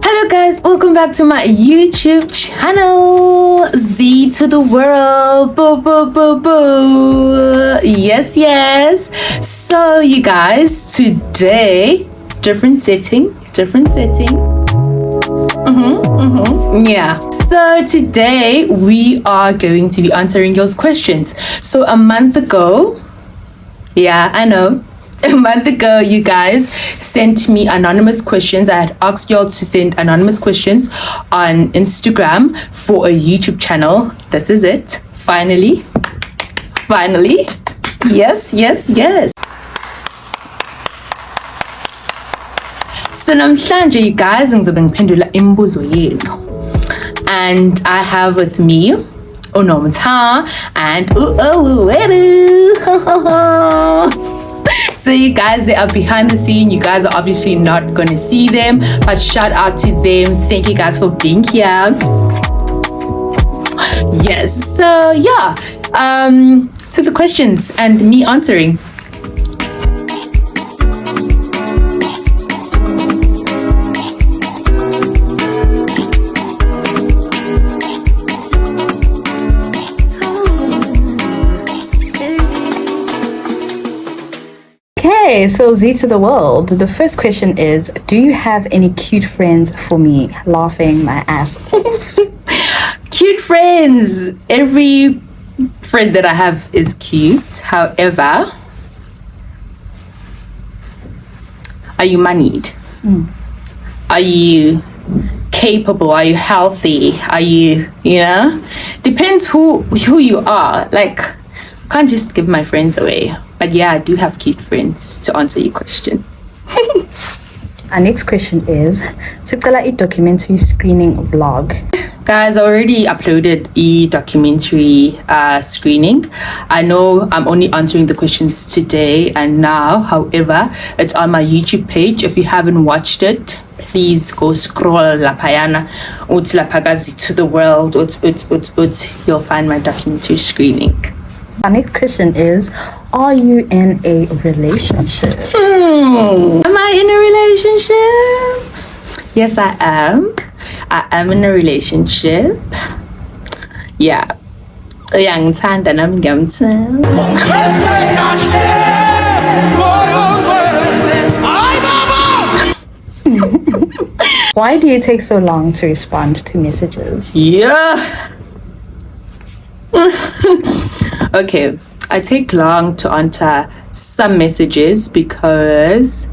Hello guys, welcome back to my YouTube channel, Zeetotheworld. Boo, boo, boo, boo. Yes. So you guys, today, different setting. Yeah. So today we are going to be answering your questions. So a month ago, yeah, I know. A month ago, you guys sent me anonymous questions. I had asked y'all to send anonymous questions on Instagram for a YouTube channel. This is it. Finally. Yes. So namhlanje, you guys, ngizobe ngiphendula imibuzo yenu. And I have with me Unomta and So you guys, they are behind the scene. You guys are obviously not gonna see them, but shout out to them. Thank you guys for being here. Yes, so yeah, to the questions and me answering. Okay, so Zeetotheworld, the first question is, do you have any cute friends for me? Laughing my ass off. Cute friends. Every friend that I have is cute. However, are you moneyed? Are you capable? Are you healthy? Are you, depends who you are. Like, I can't just give my friends away. But yeah, I do have cute friends, to answer your question. Our next question is, Sicela documentary screening vlog. Guys, I already uploaded a documentary screening. I know I'm only answering the questions today and now. However, it's on my YouTube page. If you haven't watched it, please go scroll lapayana to the world. You'll find my documentary screening. Our next question is, are you in a relationship? Am I in a relationship? Yes, I am. I am in a relationship. Yeah. Why do you take so long to respond to messages? Yeah. Okay, I take long to answer some messages because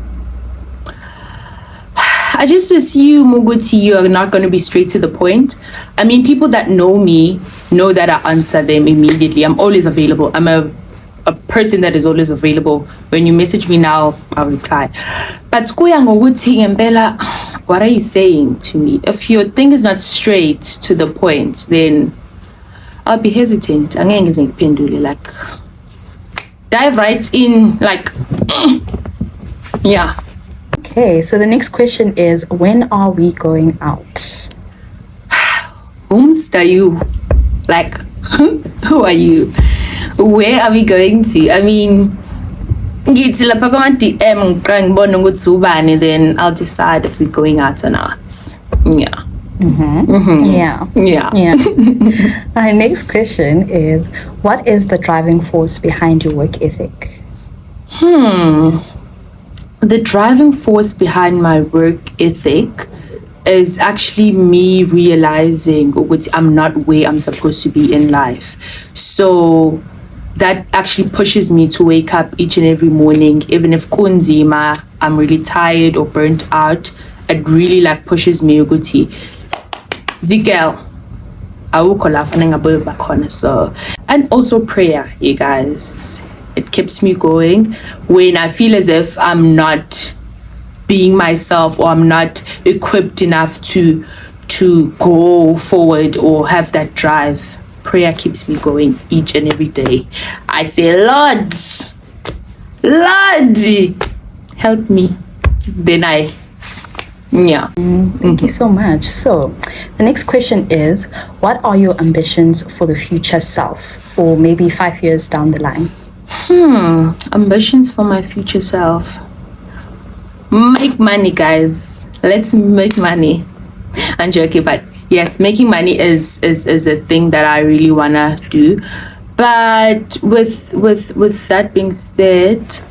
I just assume you are not going to be straight to the point. I mean, people that know me know that I answer them immediately. I'm always available. I'm a person that is always available. When you message me now, I'll reply. But what are you saying to me? If your thing is not straight to the point, then I'll be hesitant. Like, dive right in, like, yeah. Okay, so the next question is, when are we going out? Whomst are you? Like, who are you? Where are we going to? I mean, then I'll decide if we're going out or not. Yeah. Yeah. Our next question is, what is the driving force behind your work ethic? The driving force behind my work ethic is actually me realizing I'm not where I'm supposed to be in life. So that actually pushes me to wake up each and every morning, even if kunzima, I'm really tired or burnt out. It really like pushes me Zigel, so, and also prayer, you guys. it keeps me going when I feel as if I'm not being myself or I'm not equipped enough to go forward or have that drive. Prayer keeps me going each and every day. I say, Lord, help me. Then Thank you so much. So the next question is, what are your ambitions for the future self, for maybe 5 years down the line? Ambitions for my future self. Make money, guys. Let's make money. I'm joking, but yes, making money is a thing that I really wanna do. But with that being said,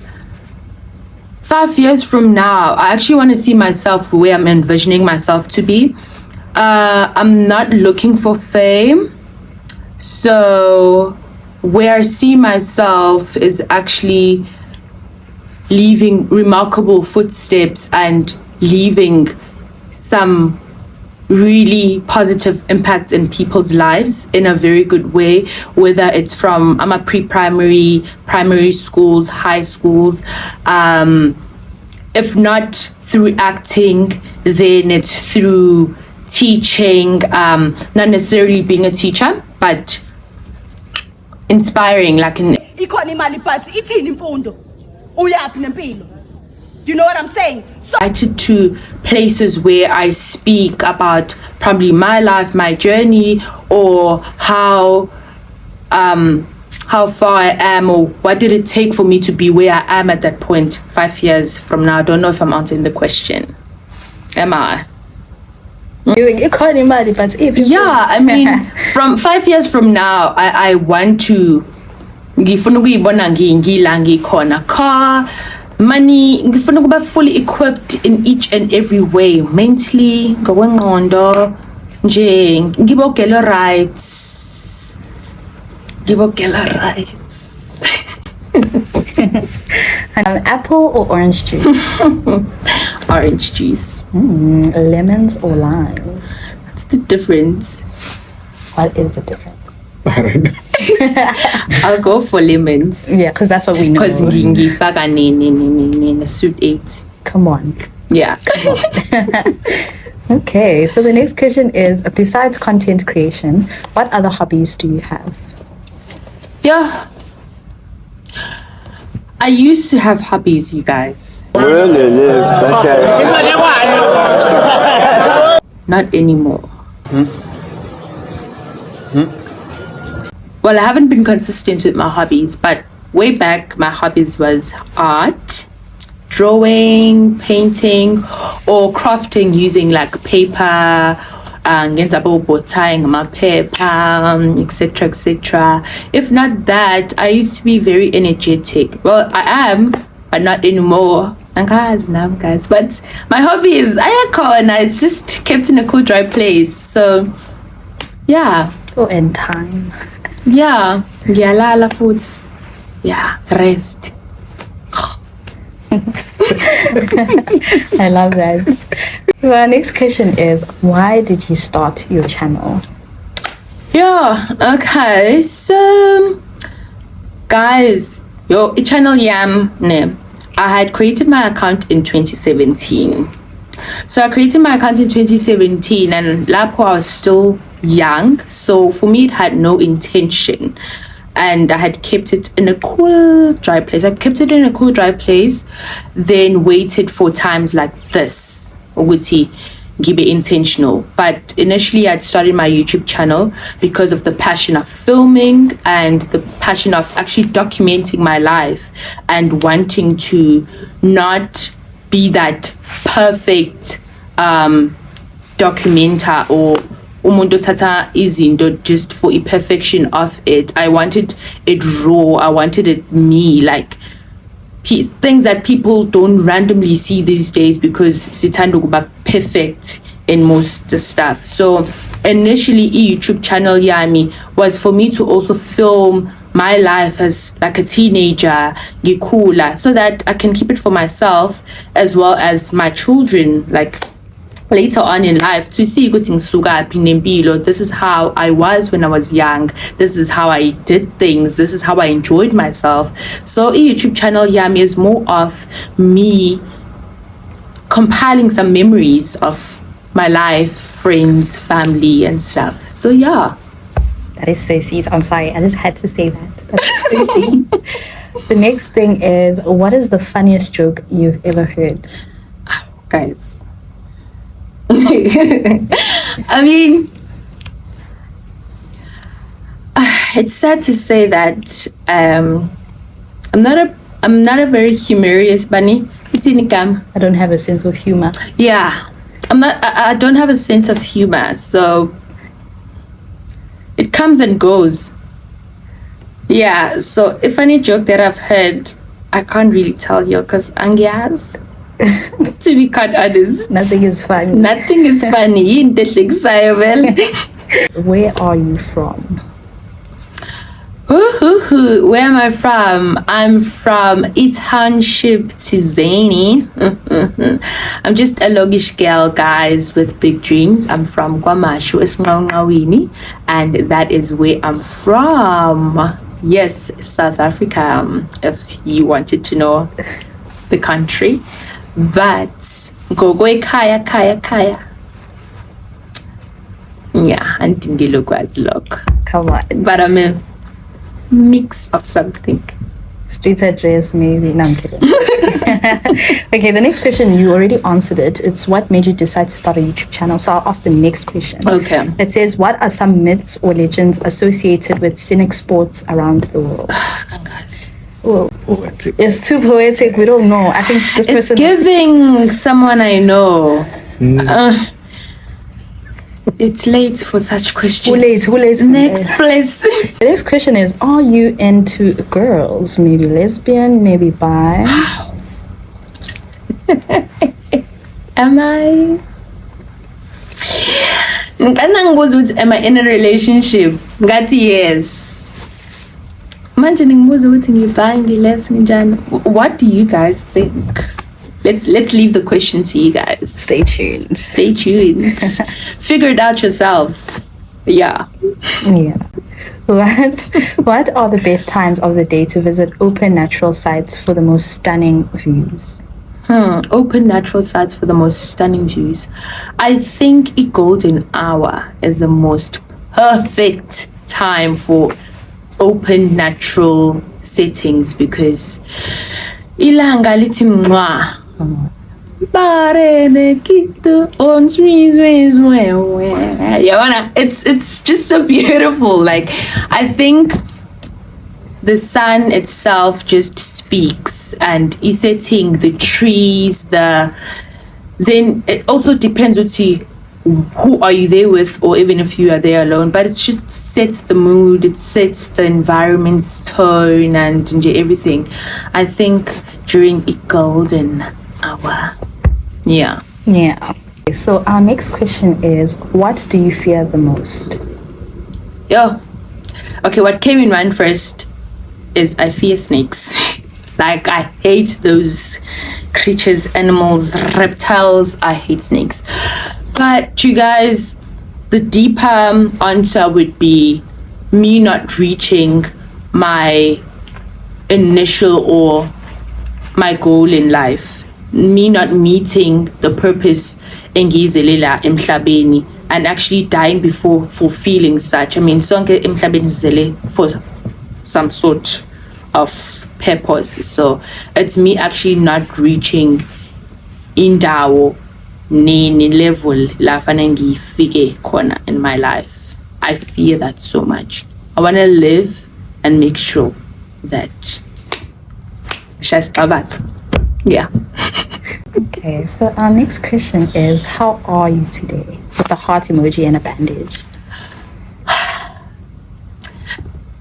5 years from now, I actually want to see myself where I'm envisioning myself to be. I'm not looking for fame. So where I see myself is actually leaving remarkable footsteps and leaving some really positive impacts in people's lives in a very good way, whether it's from pre-primary, primary schools, high schools. If not through acting, then it's through teaching, not necessarily being a teacher, but inspiring, like in you know what I'm saying? So to places where I speak about probably my life, my journey, or how far I am, or what did it take for me to be where I am at that point 5 years from now. I don't know if I'm answering the question. Am I? Yeah, I mean, from 5 years from now, I want to car, money, ngifuna ukuba fully equipped in each and every way, mentally, ngokwengqondo, nje ngibogela rights. Apple or orange juice? Orange juice. Lemons or limes? What's the difference? What is the difference? I don't know. I'll go for lemons. Yeah, because that's what we know. Because ngifaka ne suit 8. Come on. Yeah. Come on. Okay, so the next question is, besides content creation, what other hobbies do you have? Yeah. I used to have hobbies, you guys. Really, yes, Not anymore. Well, I haven't been consistent with my hobbies, but way back, my hobbies was art, drawing, painting, or crafting using like paper, my paper, etc. If not that, I used to be very energetic. Well, I am, but not anymore. Guys, but my hobby is and it's just kept in a cool, dry place. So, yeah. Oh, and time. Yeah, la foods. Yeah, rest. I love that. So our next question is, why did you start your channel? Yeah, okay. So, guys, channel I had created my account in 2017. So I created my account in 2017, and Lapo I was still young, so for me it had no intention, and I had kept it in a cool, dry place. Then waited for times like this, Uguti, give it intentional. But initially I'd started my YouTube channel because of the passion of filming and the passion of actually documenting my life and wanting to not be that perfect documenter or umuntu tata izinto just for a perfection of it. I wanted it raw. I wanted it me, like things that people don't randomly see these days because sithanda kuba perfect in most stuff. So initially YouTube channel yami was for me to also film my life as like a teenager, ngikula, so that I can keep it for myself as well as my children, like later on in life to see ukuthi ngisukaphi nempilo. This is how I was when I was young. This is how I did things. This is how I enjoyed myself. So YouTube channel yami is more of me compiling some memories of my life, friends, family, and stuff. So yeah. That is so sweet. I'm sorry, I just had to say that. That's so sweet. The next thing is, what is the funniest joke you've ever heard? Guys. I mean, it's sad to say that I'm not a very humorous bunny. I don't have a sense of humor. Yeah, I don't have a sense of humor, so it comes and goes. Yeah, so a funny joke that I've heard, I can't really tell you because Angias. To be quite honest, nothing is funny. Nothing is funny. Where are you from? Where am I from? I'm from a township Tizeni. I'm just a logish girl, guys, with big dreams. I'm from Kwamashu, Esngawini, and that is where I'm from. Yes, South Africa, if you wanted to know the country. But go kaya. Yeah, and look. Come on. But I'm a mix of something. Street address, maybe. No, I'm kidding. Okay, the next question, you already answered it. It's what made you decide to start a YouTube channel? So I'll ask the next question. Okay. It says, what are some myths or legends associated with scenic sports around the world? Guys. Well, it's too poetic. We don't know. I think this person. It's giving someone I know. It's late for such questions. Who late? Next, please. The next question is, are you into girls? Maybe lesbian, maybe bi? Am I? Am I in a relationship? Yes. What do you guys think? Let's leave the question to you guys. Stay tuned. Figure it out yourselves. Yeah. What are the best times of the day to visit open natural sites for the most stunning views? Open natural sites for the most stunning views. I think a golden hour is the most perfect time for open natural settings because ilanga lithi mwa it's just so beautiful. Like, I think the sun itself just speaks, and is setting the trees, then it also depends on who are you there with, or even if you are there alone, but it just sets the mood, it sets the environment's tone and everything. I think during a golden hour. Yeah. So our next question is, what do you fear the most? Okay, what came in mind first is I fear snakes. Like, I hate those creatures, animals, reptiles. I hate snakes. But you guys, the deeper answer would be me not reaching my initial or my goal in life. Me not meeting the purpose engizelela emhlabeni and actually dying before fulfilling such. I mean, sonke emhlabeni zele for some sort of purpose. So it's me actually not reaching indawo ni level la fanele ngifike khona in my life. I fear that so much. I want to live and make sure that yeah. Okay, so our next question is, how are you today? With a heart emoji and a bandage.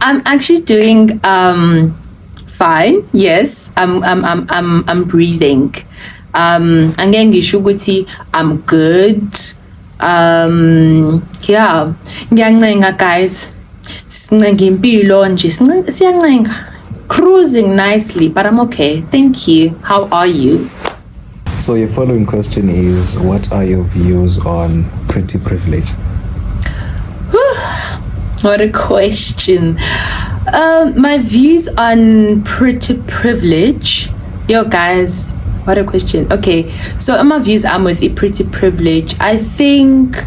I'm actually doing fine. Yes, I'm breathing. Again, I'm good. Yeah, ngiyancenga guys. Ngempilo nje siyancenga. Cruising nicely, but I'm okay. Thank you. How are you? So your following question is, what are your views on pretty privilege? What a question. My views on pretty privilege. Yo, guys, what a question. Okay, so my views, I'm with a pretty privilege. I think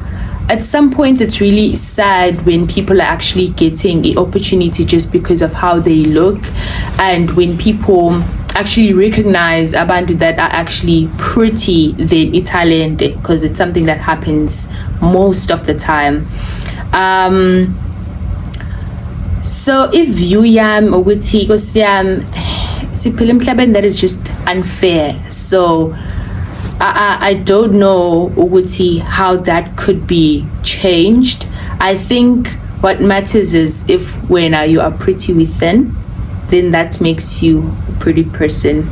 at some point it's really sad when people are actually getting an opportunity just because of how they look, and when people actually recognize abantu that are actually pretty than talented, because it's something that happens most of the time. So if view yam ukuthi Nkosi yami siphila emhlabeni that is just unfair, so I don't know ukuthi how that could be changed. I think what matters is if when you are pretty within, then that makes you a pretty person.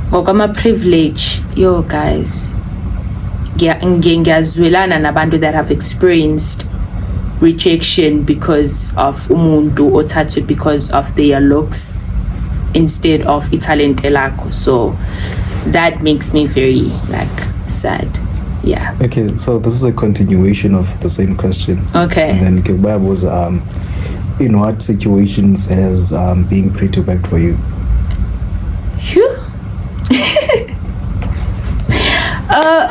Ngokama privilege, yo guys, ngiyazwelana nabantu that have experienced rejection because of umuntu othathu because of their looks instead of talent elakho. So that makes me very sad. Yeah. Okay, so this is a continuation of the same question. Okay. And then Kebab was in what situations has being pretty worked for you? Phew.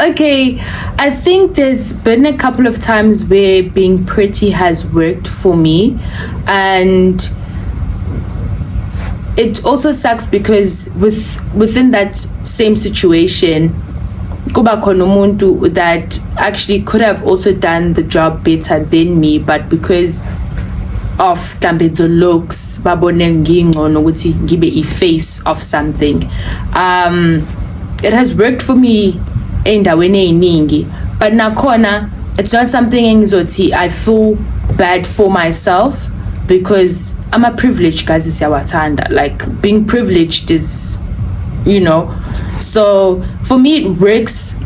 Okay, I think there's been a couple of times where being pretty has worked for me, and it also sucks because within that same situation kuba khona umuntu that actually could have also done the job better than me, but because of mhlambe the looks babone ngingcono ukuthi ngibe a face of something, it has worked for me endaweni eyiningi, but nakhona it's not something engizothi I feel bad for myself, because I'm a privileged guys, siyawathanda, like being privileged is, you know, so for me it works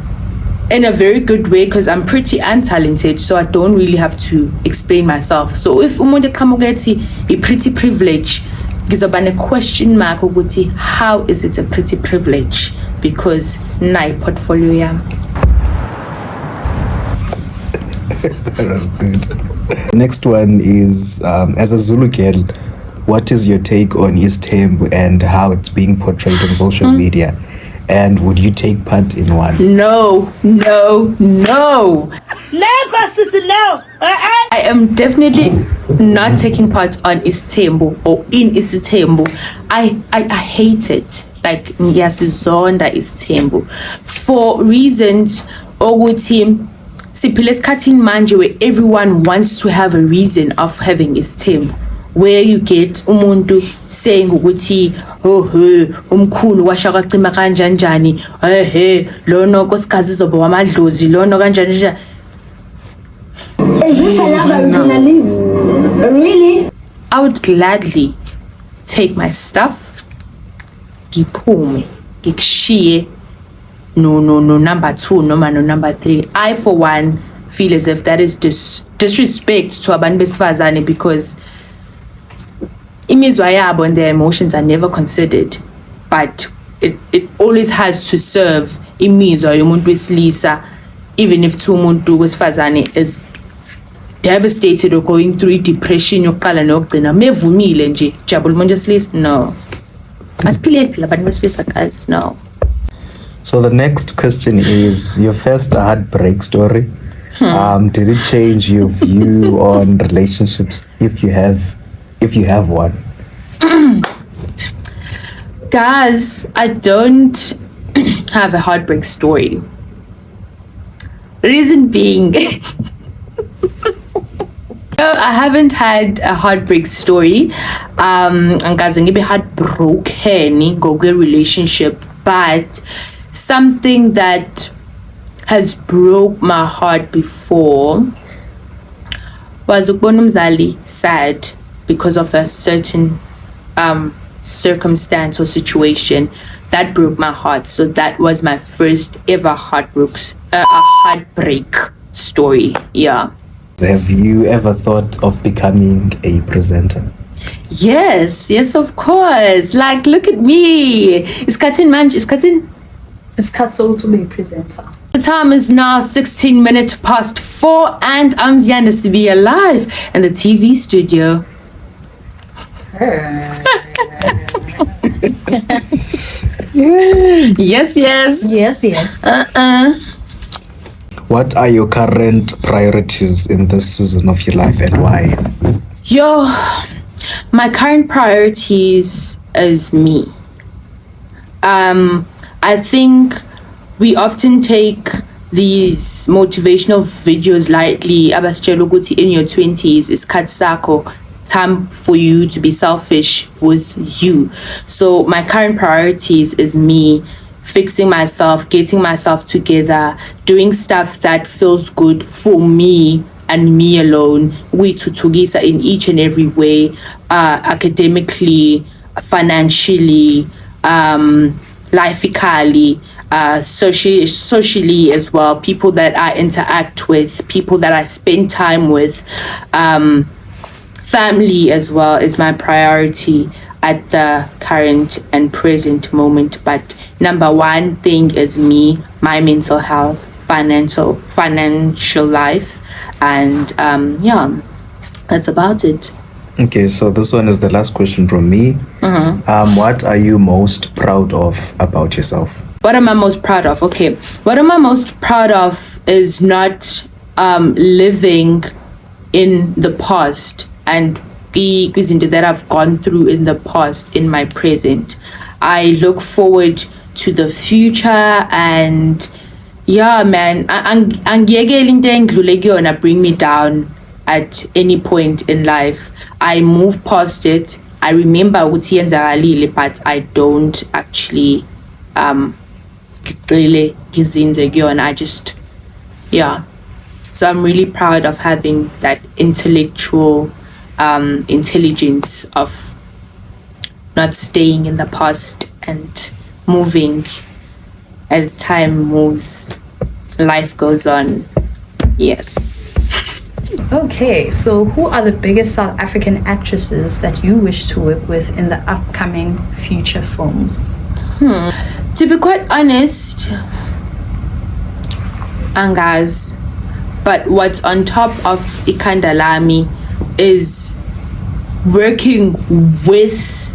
in a very good way because I'm pretty untalented, so I don't really have to explain myself. So if umuntu eqhamuka ethi a pretty privilege, ngizoba ne question mark ukuthi how is it a pretty privilege, because nayi portfolio yami. That was good. Next one is, as a Zulu girl, what is your take on Isthembu and how it's being portrayed on social media? And would you take part in one? No. Never, sister, no. I am definitely not taking part on Isthembu or in Isthembu. I hate it. Like, yes, zonda Isthembu for reasons ukuthi siphila esikhathini manje where everyone wants to have a reason of having Isthembu, where you get umuntu saying ukuthi umkhulu washa kwacima kanjani lono nkosikazi uzoba wamadlozi lono kanjani. Is this another journalism? Really? I would gladly take my stuff, ngiphume, ngikushiye no number 2 noma no number 3. I for one feel as if that is disrespect to abantu besifazane, because imizwa yabo and their emotions are never considered, but it always has to serve imizwa yomuntu wesilisa, even if umuntu wesifazane is devastated or going through depression yokuqala nokugcina mevumile nje jabula umuntu wesilisa. No, asiphile phela abantu besilisa guys, no. So the next question is your first heartbreak story. Did it change your view on relationships, if you have one? Guys, I don't have a heartbreak story. Reason being, no, I haven't had a heartbreak story. Angaze ngibe heartbroken ngokwe relationship, but something that has broke my heart before was ukubona umzali sad because of a certain circumstance or situation that broke my heart. So that was my first ever heartbreak story. Yeah. Have you ever thought of becoming a presenter? Yes, of course. Like, look at me. Iskatin. It's Katso to be presenter. The time is now 16 minutes past 4 and I'm Ziana to be alive in the TV studio. Yes. What are your current priorities in this season of your life and why? My current priorities is me. I think we often take these motivational videos lightly. Abasitshela ukuthi in your 20s is katsako, time for you to be selfish with you. So my current priorities is me, fixing myself, getting myself together, doing stuff that feels good for me and me alone. We tutugisa in each and every way, academically, financially, lifeically, socially as well. People that I interact with, people that I spend time with, family as well is my priority at the current and present moment. But number one thing is me, my mental health, financial life, and that's about it. Okay, so this one is the last question from me. What are you most proud of about yourself? What am I most proud of? Okay, what am I most proud of is not living in the past and izinto that I've gone through in the past in my present. I look forward to the future, and man, angiyeke into engidlule kuyona bring me down at any point in life. I move past it. I remember ukuthi yenzakalile, but I don't actually ngizinze kuyona. I just so I'm really proud of having that intellectual intelligence of not staying in the past and moving as time moves, life goes on. Yes. Okay, so who are the biggest South African actresses that you wish to work with in the upcoming future films? To be quite honest, Angaz, but what's on top of Ikandalami is working with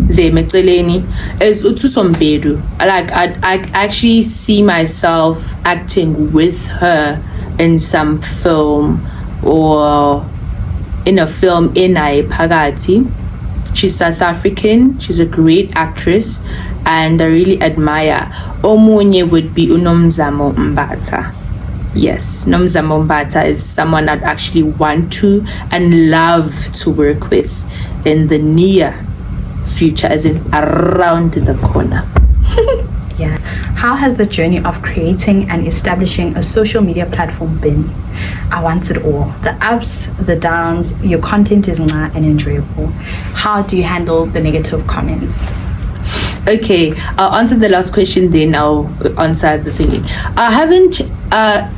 the Meteleni is Utusombedu. Like I actually see myself acting with her in some film or in a film in Pagati. She's South African, she's a great actress, and I really admire. Omunye would be Unomzamo Mbata. Yes, Nomzamo Mbata is someone I'd actually want to and love to work with in the near future, as in around the corner. Yeah. How has the journey of creating and establishing a social media platform been? I want it all. The ups, the downs, your content is not and enjoyable. How do you handle the negative comments? Okay, I'll answer the last question, then I'll answer the thing. I haven't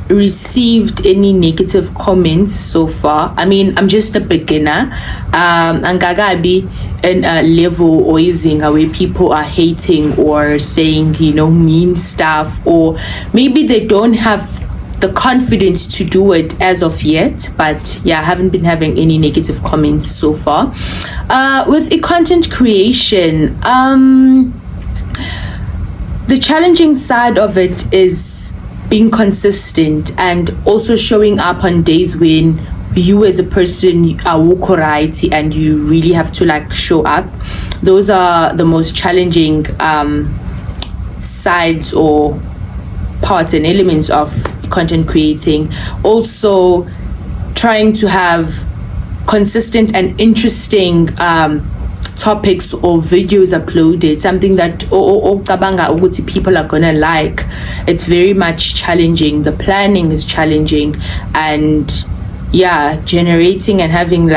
received any negative comments so far. I mean, I'm just a beginner. Angagabi in a level or using where people are hating or saying, mean stuff, or maybe they don't have the confidence to do it as of yet, but I haven't been having any negative comments so far. With content creation, the challenging side of it is being consistent and also showing up on days when you as a person are right and you really have to show up. Those are the most challenging sides or parts and elements of content creating. Also trying to have consistent and interesting topics or videos uploaded, something that people are gonna like. It's very much challenging. The planning is challenging, and generating and having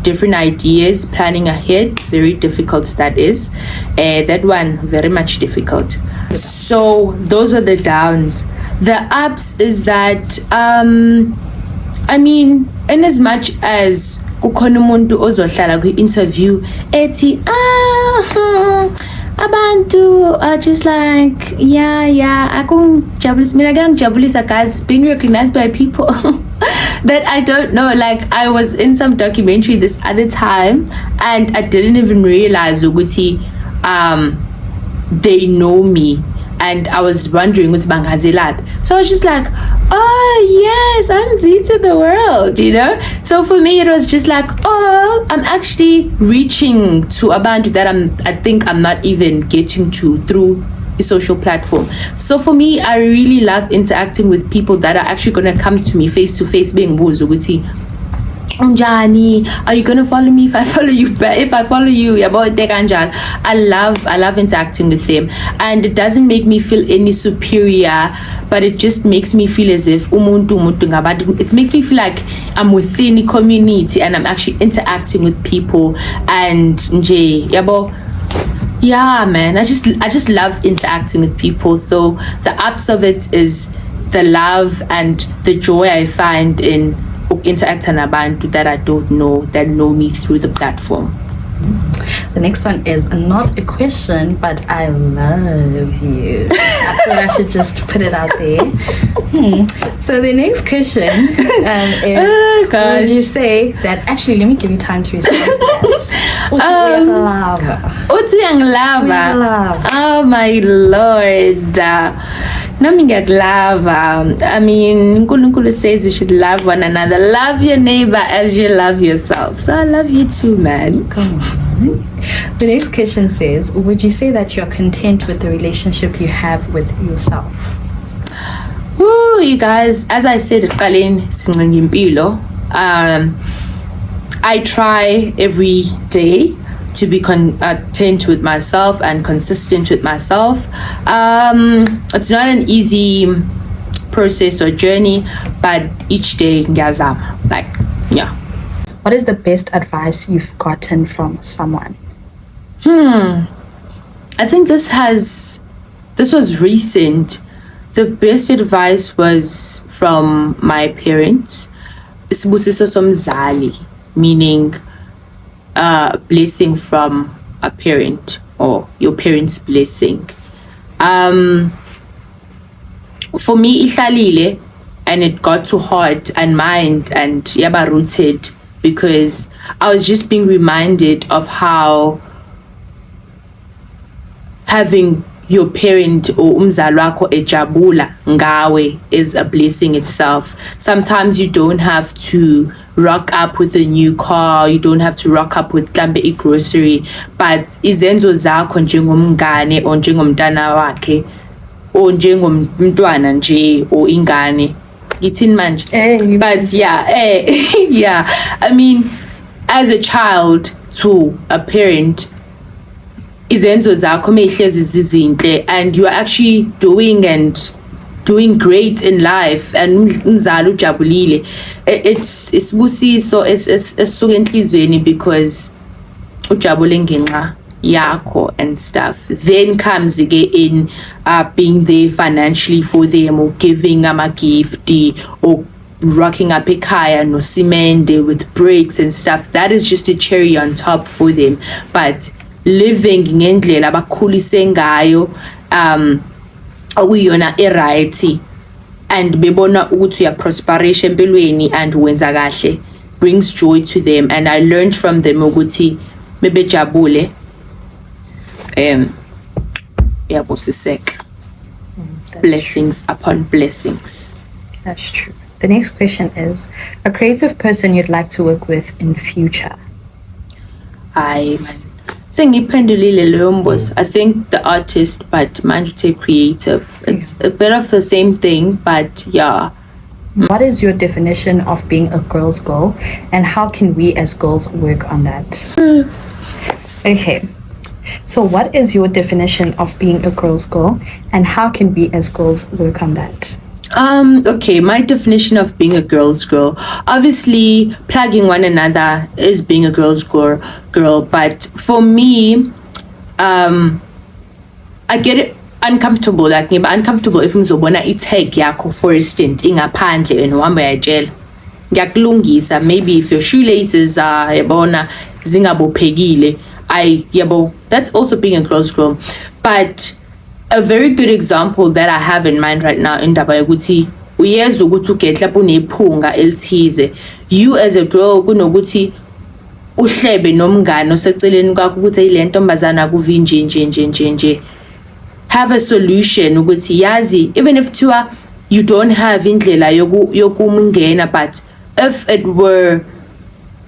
different ideas, planning ahead, very difficult. That is that one very much difficult. So those are the downs. The ups is that I mean, in as much as kukhona umuntu ozohlala kwi-interview ethi abantu are just like, yeah, akungijabulisa guys, being recognized by people that I don't know. Like, I was in some documentary this other time and I didn't even realize ukuthi they know me, and I was wondering what's bangazelap. So I was just like, oh yes, I'm Zeetotheworld, you know. So for me it was just like, oh, I'm actually reaching to a band that I think I'm not even getting to through a social platform. So for me, I really love interacting with people that are actually gonna come to me face to face, being ukuthi Unjani, are you gonna follow me if I follow you? But if I follow you, I love interacting with them, and it doesn't make me feel any superior, but it just makes me feel as if it makes me feel like I'm within a community and I'm actually interacting with people. And yeah, man, I just love interacting with people. So the ups of it is the love and the joy I find in interacting abantu that I don't know, that know me through the platform. The next one is not a question, but I love you. I thought I should just put it out there. So the next question is, would you say that, actually, let me give you time to respond to that. Lava. Oh my Lord. Nami ngiyakulava. I mean, uNkulunkulu says you should love one another. Love your neighbor as you love yourself. So I love you too, man. Come on. The next question says, would you say that you're content with the relationship you have with yourself? Woo, you guys, as I said, I try every day to be content with myself and consistent with myself. It's not an easy process or journey, but each day ngiyazama. Like, yeah. What is the best advice you've gotten from someone? I think this was recent. The best advice was from my parents. Isibusiso somzali, meaning blessing from a parent, or your parents' blessing. For me, ihlalile, and it got to heart and mind and yaba rooted, because I was just being reminded of how having your parent or umzali wakho ejabula ngawe is a blessing itself. Sometimes you don't have to rock up with a new car, you don't have to rock up with a grocery, but izenzo zakho njengomngane or njengomntana wakhe or njengomntwana nje or ingane githini manje. But yeah, I mean, as a child to a parent, izenzo zakho mehlezi zizinhle and you are actually doing great in life, and umzali ujabulile, it's busiso, it's suka enhlizweni, because ujabule ngenxa yakho and stuff. Then comes again in being there financially for them, or giving a gift, or rocking up ekhaya no simende with breaks and stuff. That is just a cherry on top for them. But living ngendlela abakhulise ngayo okuyona eright, and bebona ukuthi uya prosperation empilweni and wenza kahle, brings joy to them. And I learned from them ukuthi mebejabule yabusiseka, blessings upon blessings. That's true. The next question is, a creative person you'd like to work with in future? I sengiphendulile leyo mbuzo. I think the artist, but manje uthe creative. It's a bit of the same thing, but yeah. What is your definition of being a girl's goal, and how can we as girls work on that? Okay, so what is your definition of being a girl's goal, and how can we as girls work on that? Okay, my definition of being a girl's girl, obviously plugging one another is being a girl's girl, but for me, I get it uncomfortable, like ngiba uncomfortable if ngizobona i-tag yakho, for instance, ingaphandle and uhamba uyayitshela. Ngiyakulungisa, maybe if your shoelaces are yabona zingabophekile, that's also being a girl's girl. But a very good example that I have in mind right now in ndaba yokuthi uyeza ukuthi ugetla unephunga elithize, you as a girl kunokuthi uhlebe nomngane oseceleni kwakho ukuthi ile ntombazana kuvi nje, have a solution ukuthi yazi, even if you don't have indlela yokumngena, but if it were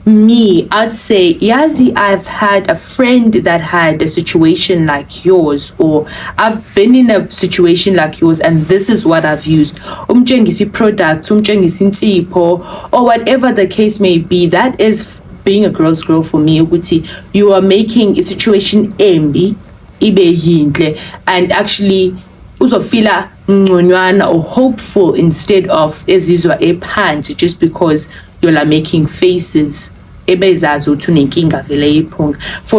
me, I'd say, yazi, I've had a friend that had a situation like yours, or I've been in a situation like yours, and this is what I've used. Umtshengisi product, umtshengisi insipho, or whatever the case may be. That is being a girl's girl for me. Ukuthi you are making a situation embi ibe yinhle, and actually uzofila ngconywana or hopeful instead of ezizwa ephansi just because you're making faces. For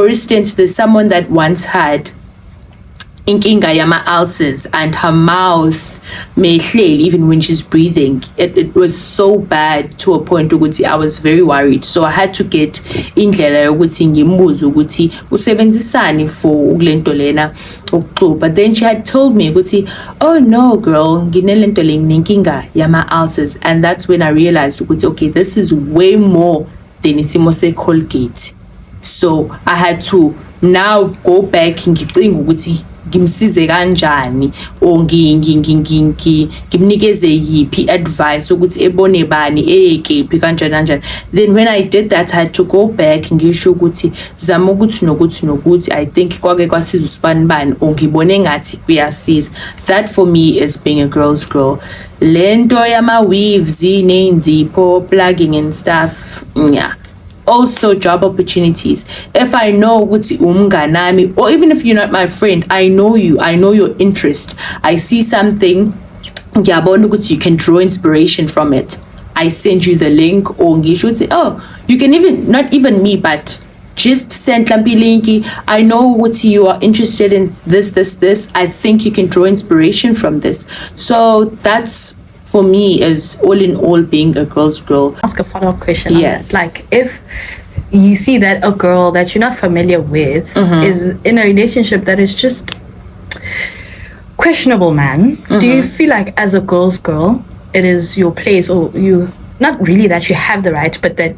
instance, there's someone that once had inkinga yama ulcers, and her mouth mehleli even when she's breathing. It was so bad to a point ukuthi I was very worried, so I had to get indlela yokuthi ngimbuze ukuthi usebenzisani for ukulento lena ukuxubha. But then she had told me ukuthi, oh no girl, nginelento le nginkinga yama ulcers, and that's when I realized ukuthi okay, this is way more than isimo se Colgate. So I had to now go back ngicinga ukuthi ngimsize kanjani, or ngimnikeze yipi advice ukuthi ebone bani ekephi kanjani. Then when I did that, I had to go back ngisho ukuthi zama ukuthi nokuthi I think kwake kwasiza usibani or ngibone ngathi kuyasiza. That for me is being a girl's girl. Lento yama weaves, inenzipho, plugging and stuff, yeah. Also job opportunities. If I know ukuthi umnganami, or even if you're not my friend, I know you, I know your interest, I see something, ngiyabona ukuthi you can draw inspiration from it, I send you the link, or ngisho say, oh, you can even, not even me, but just send lampi linki, I know what you are interested in, this, I think you can draw inspiration from this. So that's for me is all in all being a girl's girl. Ask a follow-up question. Yes. Like if you see that a girl that you're not familiar with is in a relationship that is just questionable, man, do you feel like as a girl's girl, it is your place, or you, not really that you have the right, but that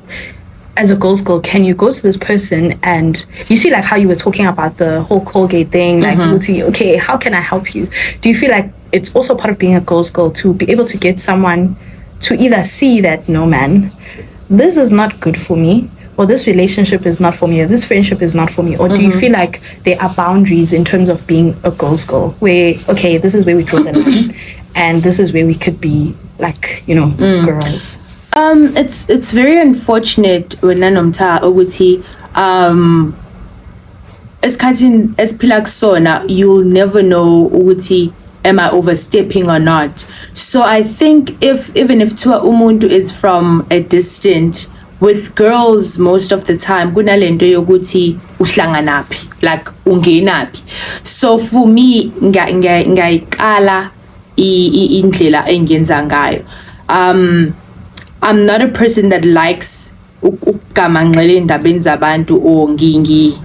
as a girl's girl, can you go to this person and you see like how you were talking about the whole Colgate thing, like okay, how can I help you? Do you feel like it's also part of being a girl's girl to be able to get someone to either see that, no man, this is not good for me, or this relationship is not for me, or this friendship is not for me? Or do you feel like there are boundaries in terms of being a girl's girl where, okay, this is where we draw the line and this is where we could be like, you know, girls? It's very unfortunate when nanomtha ukuthi esikhathini esiphila kusona you'll never know ukuthi am I overstepping or not. So I think even if umuntu is from a distance, with girls most of the time kunalento yokuthi uhlanganaphi, like ungenaphi. So for me ngayikala indlela engenza ngayo. I'm not a person that likes ugamangxele endabeni zabantu or ngi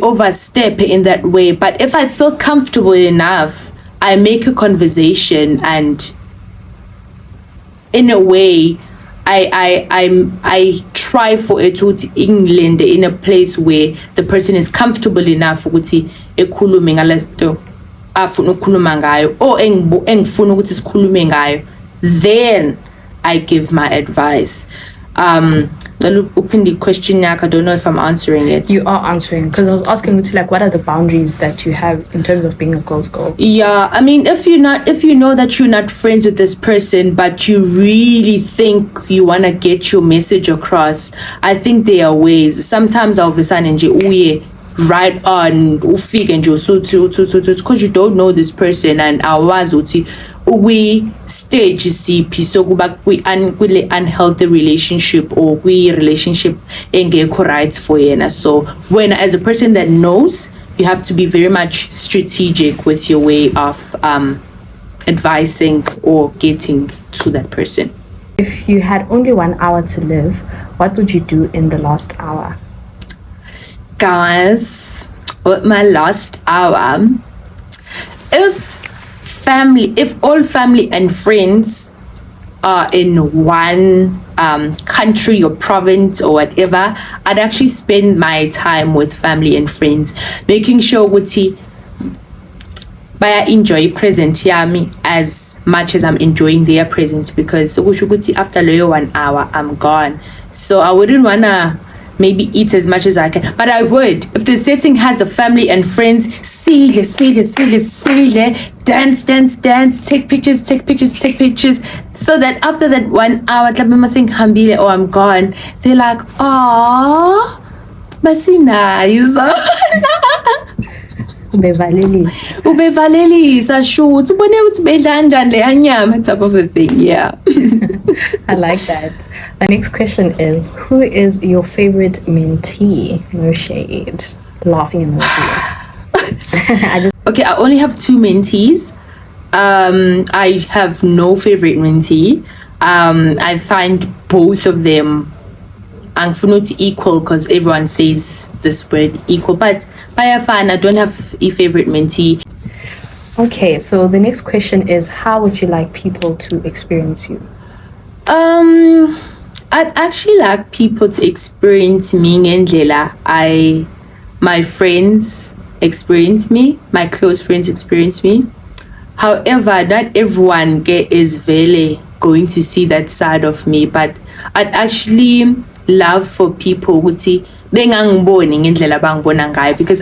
overstep in that way, but if I feel comfortable enough, I make a conversation, and in a way I try for it to England in a place where the person is comfortable enough ukuthi ekhulume ngalesto afuna ukukhuluma ngayo, or engifuna ukuthi sikhulume ngayo, then I give my advice. Open the question, I don't know if I'm answering it. You are answering, because I was asking you to like, what are the boundaries that you have in terms of being a girl's girl? Yeah, I mean, if you know that you're not friends with this person, but you really think you want to get your message across, I think there are ways. Sometimes I'll be saying, right on, ufike nje so because you don't know this person, and awazi uthi we stage siphi sokuba kwi unhealthy relationship or kwi relationship engekho right for yena. So when as a person that knows, you have to be very much strategic with your way of advising or getting to that person. If you had only 1 hour to live, what would you do in the last hour? Guys, with my last hour, if all family and friends are in one country or province or whatever, I'd actually spend my time with family and friends, making sure ukuthi baya enjoy present yami as much as I'm enjoying their present, because after loyo 1 hour I'm gone. So I wouldn't wanna maybe eat as much as I can, but I would, if the setting has a family and friends, dance, take pictures, so that after that 1 hour or I'm gone, they're like, oh, but see nice. Ubevalelisa shoot ubone ukuthi bedla le anyama type of a thing. Yeah. I like that. The next question is, who is your favorite mentee? No shade. Laughing emoji. Okay, I only have 2 mentees. I have no favorite mentee. I find both of them equal, because everyone says this word equal, but by fun, I don't have a favorite mentee. Okay, so the next question is, how would you like people to experience you? I'd actually like people to experience me ngendlela my friends experience me, my close friends experience me. However, not everyone is really going to see that side of me, but I'd actually love for people who see because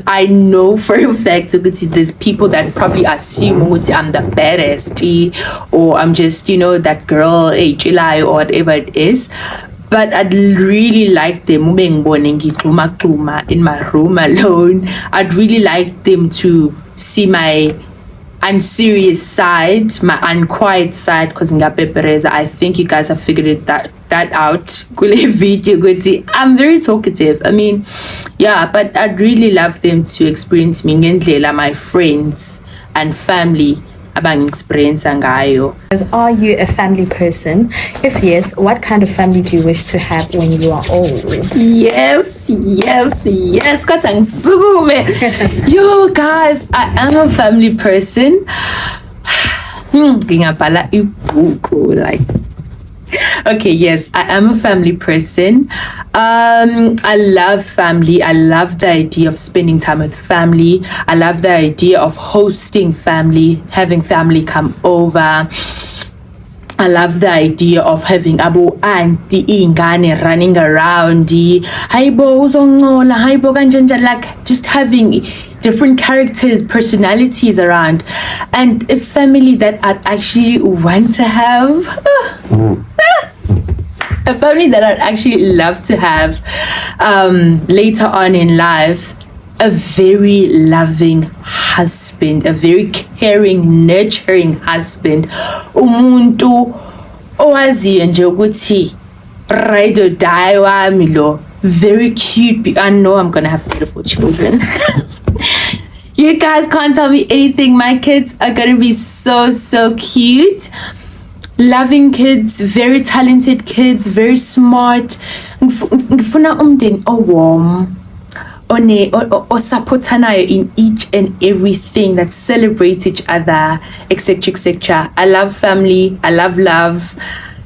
I know for a fact there's people that probably assume I'm the baddest, or I'm just, that girl, July, or whatever it is. But I'd really like them in my room alone. I'd really like them to see my unserious side, my unquiet side, because I think you guys have figured that out. I'm very talkative. I mean, yeah, but I'd really love them to experience me ngendlela my friends and family abang experience ngayo. Are you a family person? If yes, what kind of family do you wish to have when you are old? Yes. Yo guys, I am a family person. Okay, yes, I am a family person. I love family. I love the idea of spending time with family. I love the idea of hosting family, having family come over. I love the idea of having abo auntie ingane running around, like just having different characters, personalities around, and a family that I'd actually want to have. A family that I'd actually love to have later on in life. A very loving husband, a very caring, nurturing husband. Umuntu owaziyo nje ukuthi ride or die wami lo. Very cute. I know I'm gonna have beautiful children. You guys can't tell me anything. My kids are gonna be so cute. Loving kids, very talented kids, very smart. Ngifuna umndeni warm. Supportanayo in each and everything, that celebrates each other, etc. I love family. I love love.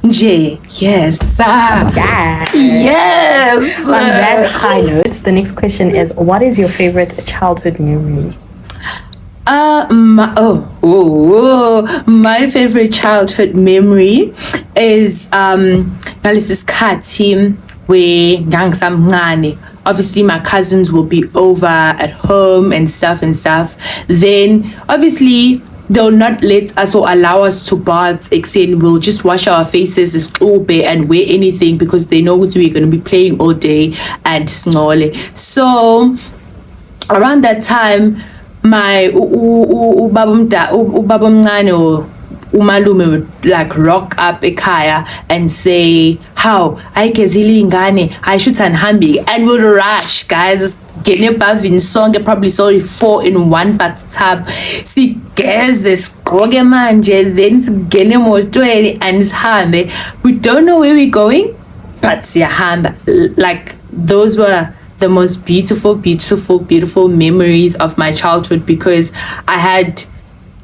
Yes. Yes. On that high note, the next question is, what is your favorite childhood memory? My favorite childhood memory is ngalesisikhathi where ngangisamncane. Obviously my cousins will be over at home and stuff. Then obviously they'll not let us or allow us to bath, except we'll just wash our faces as obe and wear anything, because they know we're going to be playing all day and snore. So around that time, my ubabamncane umalume would like rock up ekhaya and say, how aykezile ingane ayishuthi anihambi, and we'll rush, guys, gene bavini sonke, probably sorry 4 in one bathtub, sigeze sigqoke manje, then sigene emotweni and sihambe. We don't know where we're going, but siyahamba. Like those were the most beautiful memories of my childhood, because I had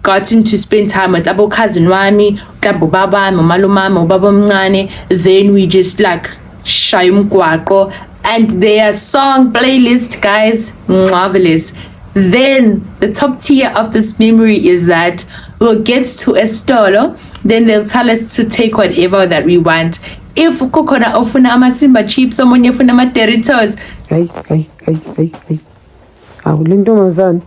gotten to spend time with abo cousin wami, baba, mamalumama, baba mncane. Then we just like shaya umgwaqo, and their song playlist, guys, marvelous. Then the top tier of this memory is that we'll get to a store, then they'll tell us to take whatever that we want. If kokona ofuna amasimba chips, someone yafuna ama Doritos. Hey. Awulintombazane.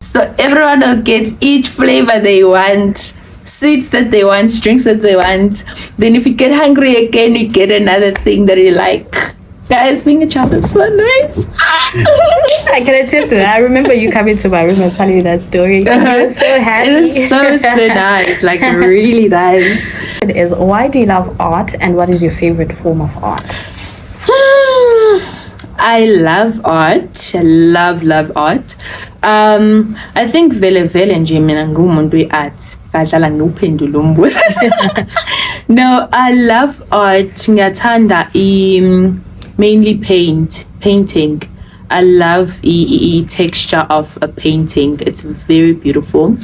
So everyone will get each flavor they want, sweets that they want, drinks that they want. Then if you get hungry again, you get another thing that you like. Guys, being a child is so nice. I can attest to that. I remember you coming to my room and telling me that story. You were so happy. It was so nice, like really nice. It is, why do you love art, and what is your favorite form of art? I love art. I love art. I think vele nje mina ngumuntu we-art. Ngadlala ngiwuphendula umbuzo. No, I love art. Ngiyathanda mainly painting. I love the texture of a painting. It's very beautiful.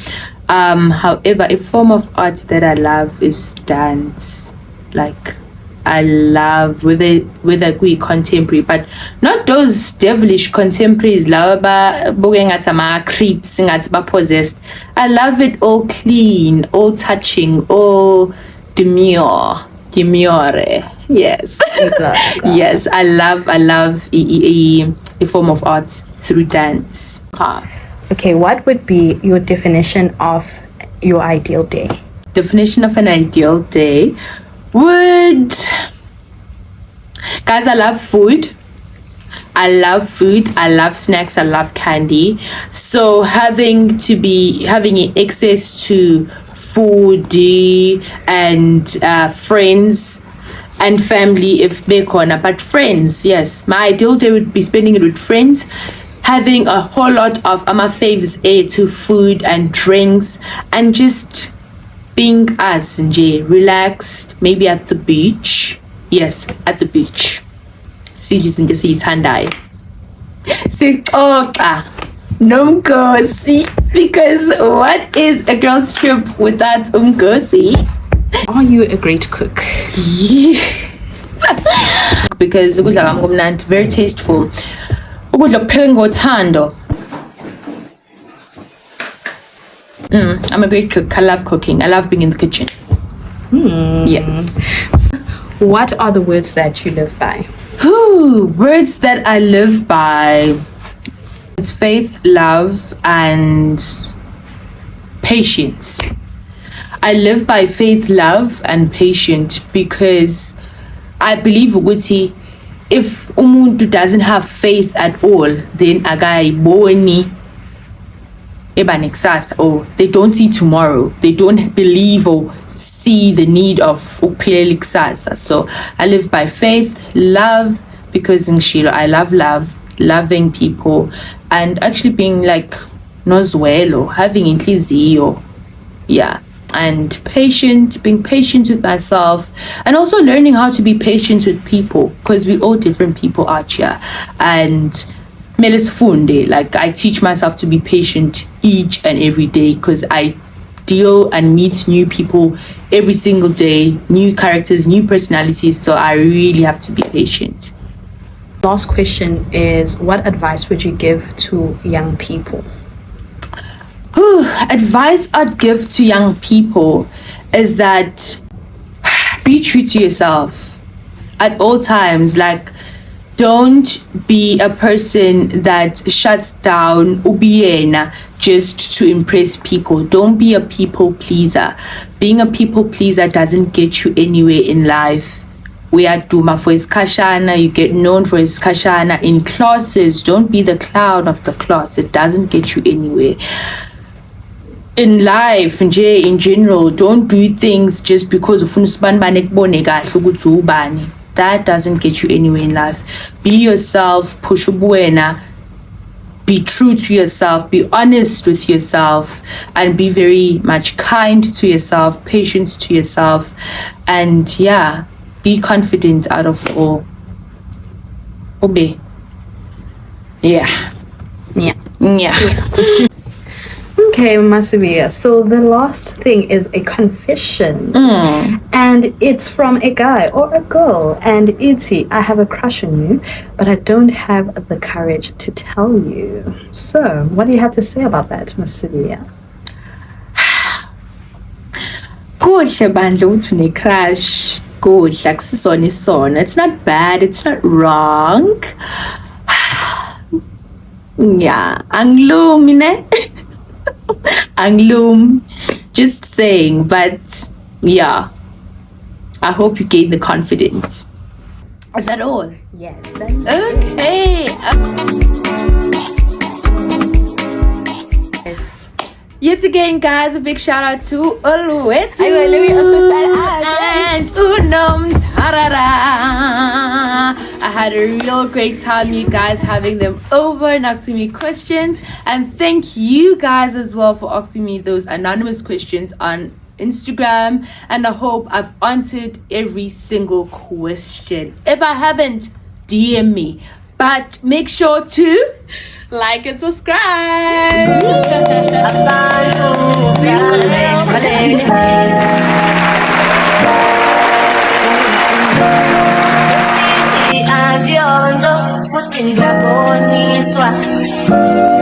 However, a form of art that I love is dance. Like, I love whether we contemporary, but not those devilish contemporaries, creeps, possessed. I love it all clean, all touching, all demure. Yes. Yes, I love a form of art through dance. Okay, what would be your definition of your ideal day? Definition of an ideal day would... Guys, I love food. I love snacks. I love candy. So having access to food and friends and family if bekhona, but friends, yes, my ideal day would be spending it with friends, having a whole lot of my faves to food and drinks, and just being us nje, relaxed, maybe at the beach. Yes, at the beach. Siyithandayo sixoxa nomgosi, because what is a girl's trip without umgosi? Are you a great cook? Because ukudla kwami kumnandi, very tasteful. Ukudla kuphekwe ngothando. I'm a great cook. I love cooking. I love being in the kitchen. Yes. What are the words that you live by? Words that I live by. It's faith, love, and patience. I live by faith, love, and patience because I believe ukuthi if umuntu doesn't have faith at all, then akayiboni eba nekusasa, or they don't see tomorrow. They don't believe or see the need of ukuphilela ikusasa. So I live by faith, love, because ngishilo I love loving people, and actually being like nozwelo, having inhliziyo, yeah, and being patient with myself, and also learning how to be patient with people, because we all different people out here. And melisfunde, like I teach myself to be patient each and every day, because I deal and meet new people every single day, new characters, new personalities, so I really have to be patient. Last question is, what advice would you give to young people? Advice I'd give to young people is that be true to yourself at all times. Like, don't be a person that shuts down ubiyena just to impress people. Don't be a people pleaser. Being a people pleaser doesn't get you anywhere in life. We are duma for iskashana, you get known for iskashana in classes. Don't be the clown of the class. It doesn't get you anywhere. In life, in general, don't do things just because of that doesn't get you anywhere in life. Be yourself, push buena, be true to yourself, be honest with yourself, and be very much kind to yourself, patient to yourself, and yeah, be confident out of all. Obey. Yeah. Yeah. Yeah. Okay, Masibia. So the last thing is a confession. And it's from a guy or a girl. And it's, I have a crush on you, but I don't have the courage to tell you. So, what do you have to say about that, Masibia? Kuhle bandla ukuthi une-crush. Kuhle akusisona isona. It's not bad, it's not wrong. Yeah, angilumi ne? Anglum, just saying, but yeah, I hope you gain the confidence. Is that all? Yes. Okay. Yet again, guys, a big shout out to Oluwetu and Unum Tarara. I had a real great time, you guys, having them over and asking me questions. And thank you guys as well for asking me those anonymous questions on Instagram. And I hope I've answered every single question. If I haven't, DM me. But make sure to like and subscribe. City, I don't know what in the morning is what.